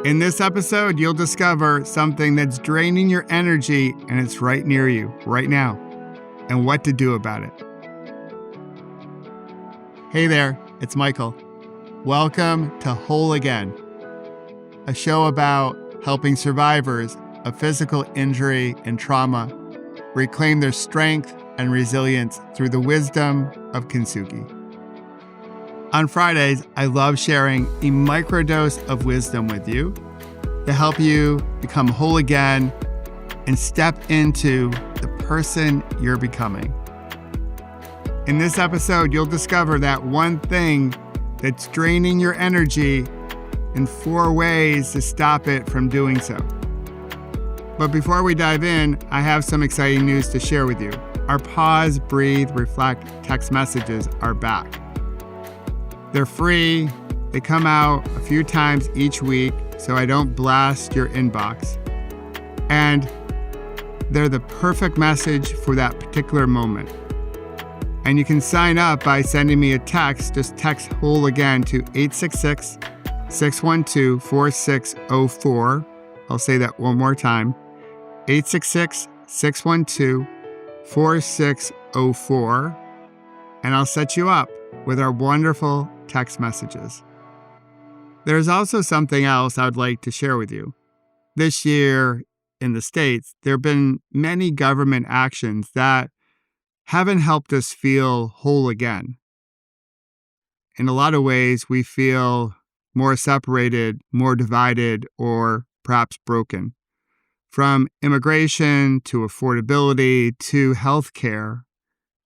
In this episode, you'll discover something that's draining your energy and it's right near you right now, and what to do about it. Hey there, it's Michael. Welcome to Whole Again, a show about helping survivors of physical injury and trauma reclaim their strength and resilience through the wisdom of Kintsugi. On Fridays, I love sharing a microdose of wisdom with you to help you become whole again and step into the person you're becoming. In this episode, you'll discover that one thing that's draining your energy and 4 ways to stop it from doing so. But before we dive in, I have some exciting news to share with you. Our Pause, Breathe, Reflect text messages are back. They're free. They come out a few times each week so I don't blast your inbox. And they're the perfect message for that particular moment. And you can sign up by sending me a text. Just text Whole Again to 866-612-4604. I'll say that one more time. 866-612-4604. And I'll set you up with our wonderful text messages. There's also something else I would like to share with you. This year in the States, there have been many government actions that haven't helped us feel whole again. In a lot of ways, we feel more separated, more divided, or perhaps broken. From immigration to affordability to healthcare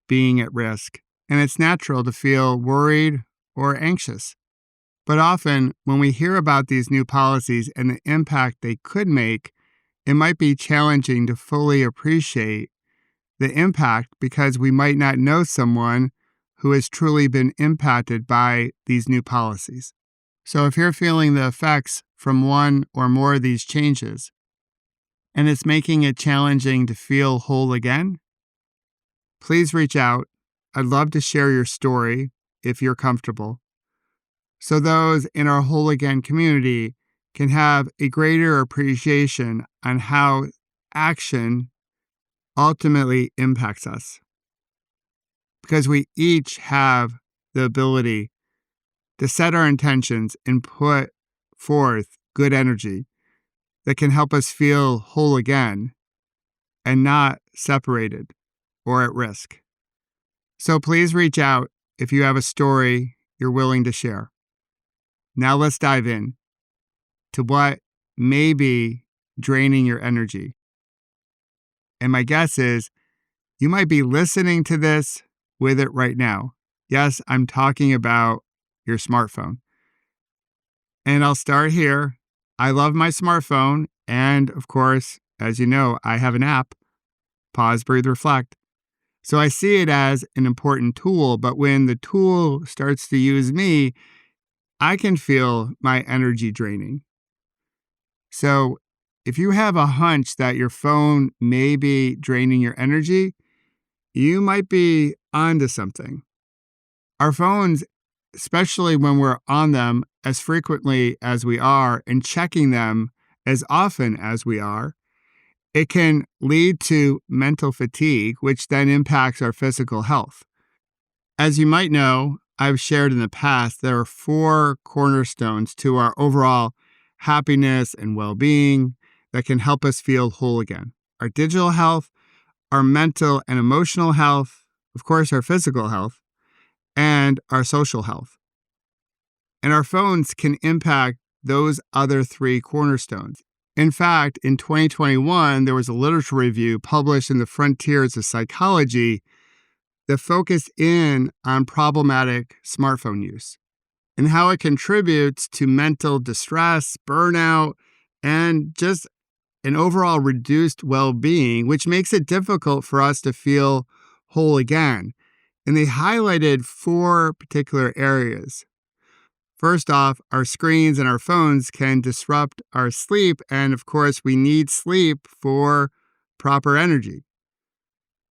being at risk. And it's natural to feel worried or anxious. But often, when we hear about these new policies and the impact they could make, it might be challenging to fully appreciate the impact because we might not know someone who has truly been impacted by these new policies. So if you're feeling the effects from one or more of these changes, and it's making it challenging to feel whole again, please reach out. I'd love to share your story if you're comfortable, so those in our Whole Again community can have a greater appreciation on how action ultimately impacts us. Because we each have the ability to set our intentions and put forth good energy that can help us feel whole again and not separated or at risk. So please reach out if you have a story you're willing to share. Now let's dive in to what may be draining your energy. And my guess is you might be listening to this with it right now. Yes, I'm talking about your smartphone. And I'll start here. I love my smartphone. And of course, as you know, I have an app, Pause, Breathe, Reflect. So I see it as an important tool, but when the tool starts to use me, I can feel my energy draining. So if you have a hunch that your phone may be draining your energy, you might be onto something. Our phones, especially when we're on them as frequently as we are and checking them as often as we are, it can lead to mental fatigue, which then impacts our physical health. As you might know, I've shared in the past, there are 4 cornerstones to our overall happiness and well-being that can help us feel whole again. Our digital health, our mental and emotional health, of course, our physical health, and our social health. And our phones can impact those other 3 cornerstones. In fact, in 2021, there was a literature review published in the Frontiers of Psychology that focused in on problematic smartphone use and how it contributes to mental distress, burnout, and just an overall reduced well-being, which makes it difficult for us to feel whole again. And they highlighted 4 particular areas. First off, our screens and our phones can disrupt our sleep, and of course, we need sleep for proper energy.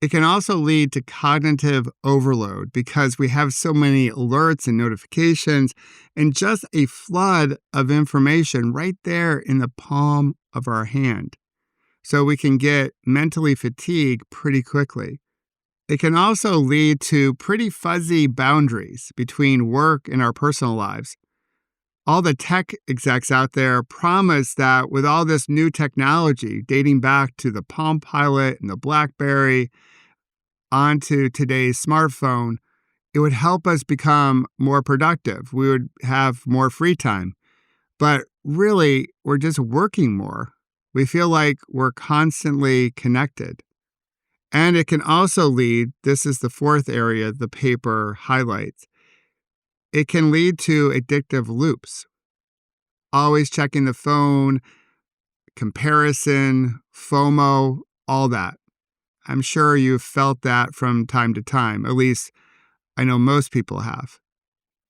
It can also lead to cognitive overload because we have so many alerts and notifications and just a flood of information right there in the palm of our hand. So we can get mentally fatigued pretty quickly. It can also lead to pretty fuzzy boundaries between work and our personal lives. All the tech execs out there promise that with all this new technology dating back to the Palm Pilot and the BlackBerry onto today's smartphone, it would help us become more productive. We would have more free time. But really, we're just working more. We feel like we're constantly connected. And it can also lead, this is the fourth area the paper highlights, it can lead to addictive loops. Always checking the phone, comparison, FOMO, all that. I'm sure you've felt that from time to time. At least I know most people have.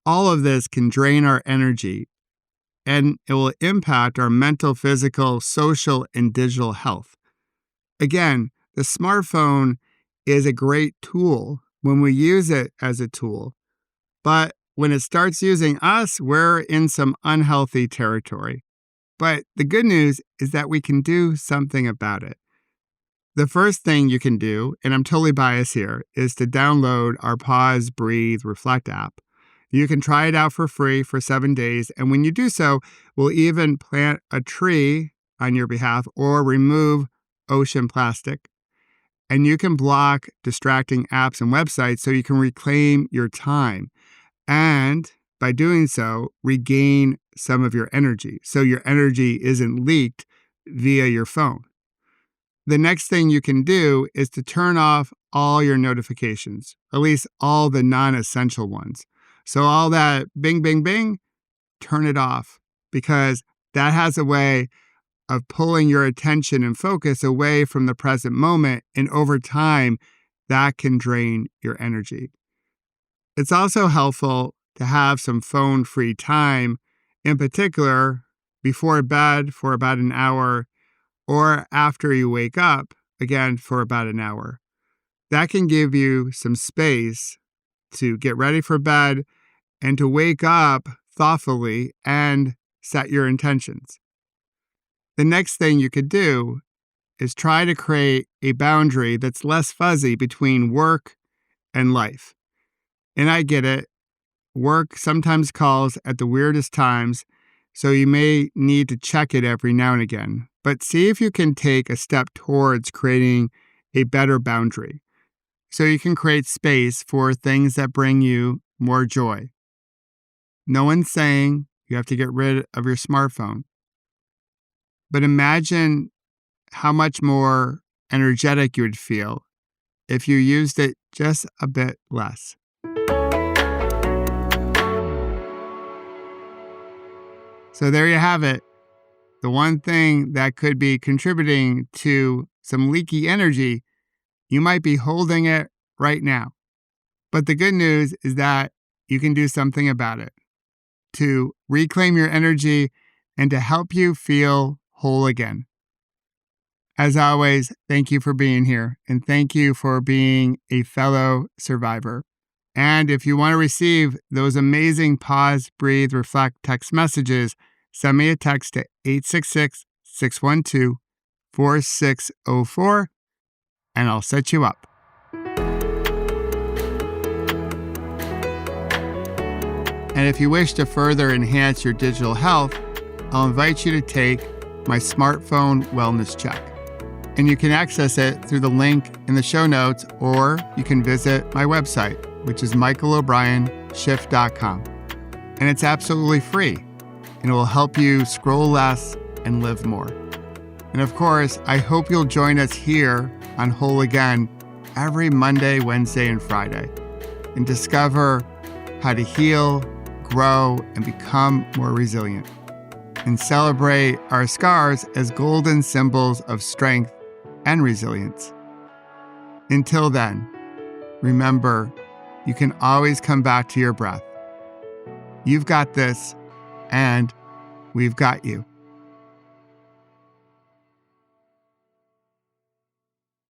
All of this can drain our energy, and it will impact our mental, physical, social, and digital health. Again, the smartphone is a great tool when we use it as a tool, but when it starts using us, we're in some unhealthy territory. But the good news is that we can do something about it. The first thing you can do, and I'm totally biased here, is to download our Pause, Breathe, Reflect app. You can try it out for free for 7 days, and when you do so, we'll even plant a tree on your behalf or remove ocean plastic. And you can block distracting apps and websites so you can reclaim your time. And by doing so, regain some of your energy so your energy isn't leaked via your phone. The next thing you can do is to turn off all your notifications, at least all the non-essential ones. So all that bing, bing, bing, turn it off because that has a way of pulling your attention and focus away from the present moment. And over time, that can drain your energy. It's also helpful to have some phone-free time, in particular, before bed for about an hour or after you wake up, again, for about an hour. That can give you some space to get ready for bed and to wake up thoughtfully and set your intentions. The next thing you could do is try to create a boundary that's less fuzzy between work and life. And I get it. Work sometimes calls at the weirdest times, so you may need to check it every now and again. But see if you can take a step towards creating a better boundary so you can create space for things that bring you more joy. No one's saying you have to get rid of your smartphone. But imagine how much more energetic you would feel if you used it just a bit less. So there you have it. The one thing that could be contributing to some leaky energy, you might be holding it right now. But the good news is that you can do something about it to reclaim your energy and to help you feel whole again. As always, thank you for being here and thank you for being a fellow survivor. And if you want to receive those amazing Pause, Breathe, Reflect text messages, send me a text to 866-612-4604 and I'll set you up. And if you wish to further enhance your digital health, I'll invite you to take my smartphone wellness check. And you can access it through the link in the show notes, or you can visit my website, which is michaelobrienshift.com. And it's absolutely free, and it will help you scroll less and live more. And of course, I hope you'll join us here on Whole Again every Monday, Wednesday, and Friday, and discover how to heal, grow, and become more resilient, and celebrate our scars as golden symbols of strength and resilience. Until then, remember, you can always come back to your breath. You've got this, and we've got you.